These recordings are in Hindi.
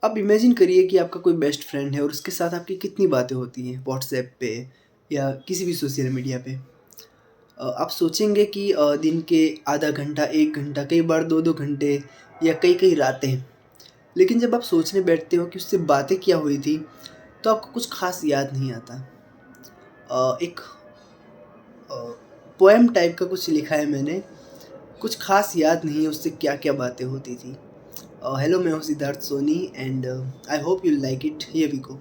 आप इमेजिन करिए कि आपका कोई बेस्ट फ्रेंड है और उसके साथ आपकी कितनी बातें होती हैं व्हाट्सएप पे या किसी भी सोशल मीडिया पे। आप सोचेंगे कि दिन के आधा घंटा, 1 घंटा, कई बार 2-2 घंटे या कई-कई रातें। लेकिन जब आप सोचने बैठते हो कि उससे बातें क्या हुई थी, तो आपको कुछ ख़ास याद नहीं आता। एक अ, पोएम टाइप का कुछ लिखा है मैंने, कुछ ख़ास याद नहीं है उससे क्या-क्या बातें होती थी। हेलो, मैं हूँ Siddharth Soni and I hope you like it, here we go.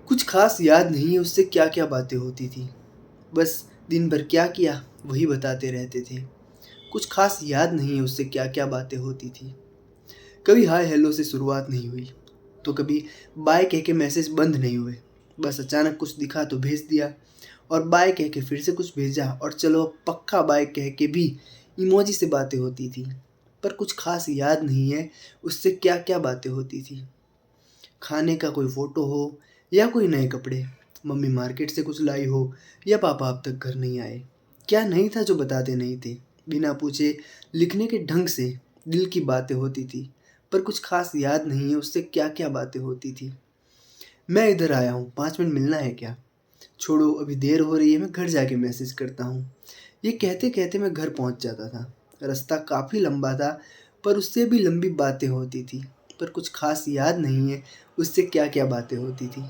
कुछ ख़ास याद नहीं है उससे क्या-क्या बातें होती थी। बस दिन भर क्या किया, वही बताते रहते थे। कुछ ख़ास याद नहीं है उससे क्या-क्या बातें होती थी। कभी हाय हेलो से शुरुआत नहीं हुई, तो कभी बाय कह के मैसेज बंद नहीं हुए। बस अचानक कुछ दिखा तो भेज दिया और बाय कह के फिर से कुछ भेजा और चलो पक्का बाय कह के भी इमोजी से बातें होती थी। पर कुछ ख़ास याद नहीं है उससे क्या-क्या बातें होती थी। खाने का कोई फ़ोटो हो या कोई नए कपड़े, मम्मी मार्केट से कुछ लाई हो या पापा अब तक घर नहीं आए। क्या नहीं था जो बताते नहीं थे? बिना पूछे लिखने के ढंग से दिल की बातें होती थी, पर कुछ ख़ास याद नहीं है उससे क्या-क्या बातें होती थी। मैं इधर आया हूँ, 5 मिनट मिलना है क्या? छोड़ो अभी देर हो रही है, मैं घर जाके मैसेज करता हूँ। ये कहते-कहते मैं घर पहुँच जाता था। रास्ता काफ़ी लंबा था, पर उससे भी लंबी बातें होती थी। पर कुछ ख़ास याद नहीं है उससे क्या-क्या बातें होती थी।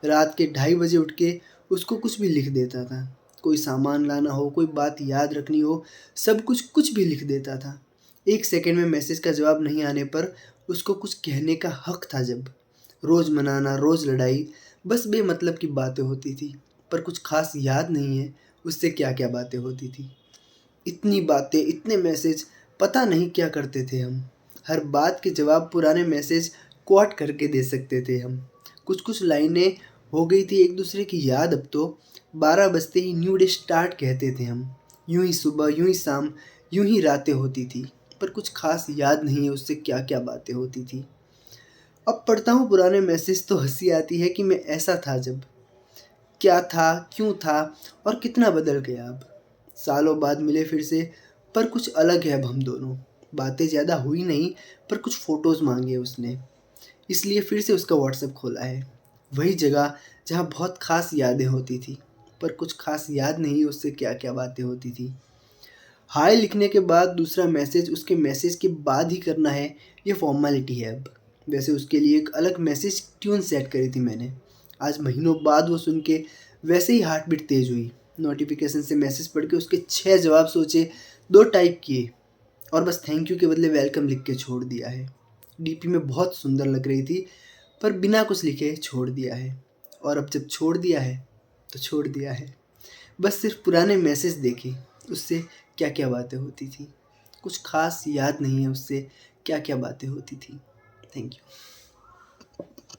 रात के 2:30 बजे उठ के उसको कुछ भी लिख देता था। कोई सामान लाना हो, कोई बात याद रखनी हो, सब कुछ कुछ भी लिख देता था। 1 सेकंड में मैसेज का जवाब नहीं आने पर उसको कुछ कहने का हक था जब। रोज़ मनाना, रोज़ लड़ाई, बस बेमतलब की बातें होती थी। पर कुछ ख़ास याद नहीं है उससे क्या-क्या बातें होती थी। इतनी बातें, इतने मैसेज, पता नहीं क्या करते थे हम। हर बात के जवाब पुराने मैसेज क्वॉट करके दे सकते थे हम। कुछ-कुछ लाइनें हो गई थी एक दूसरे की याद अब तो, 12 बजते ही न्यू डे स्टार्ट कहते थे हम। यूँ ही सुबह, यूँ ही शाम, यूँ ही रातें होती थी। पर कुछ ख़ास याद नहीं है उससे क्या-क्या बातें होती थी। अब पढ़ता हूँ पुराने मैसेज तो हँसी आती है कि मैं ऐसा था जब। क्या था, क्यों था और कितना बदल गया अब। सालों बाद मिले फिर से, पर कुछ अलग है अब हम दोनों। बातें ज़्यादा हुई नहीं, पर कुछ फ़ोटोज़ माँगे उसने, इसलिए फिर से उसका व्हाट्सएप खोला है। वही जगह जहाँ बहुत ख़ास यादें होती थी, पर कुछ ख़ास याद नहीं उससे क्या-क्या बातें होती थी। हाय लिखने के बाद दूसरा मैसेज उसके मैसेज के बाद ही करना है, ये फ़ॉर्मेलिटी है अब। वैसे उसके लिए एक अलग मैसेज ट्यून सेट करी थी मैंने। आज महीनों बाद वो सुन के वैसे ही हार्ट बीट तेज़ हुई। नोटिफ़िकेशन से मैसेज पढ़ के उसके 6 जवाब सोचे, 2 टाइप किए और बस थैंक यू के बदले वेलकम लिख के छोड़ दिया है। डीपी में बहुत सुंदर लग रही थी, पर बिना कुछ लिखे छोड़ दिया है। और अब जब छोड़ दिया है, तो छोड़ दिया है। बस सिर्फ पुराने मैसेज देखे, उससे क्या-क्या बातें होती थी। कुछ ख़ास याद नहीं है उससे क्या-क्या बातें होती थी। Thank you.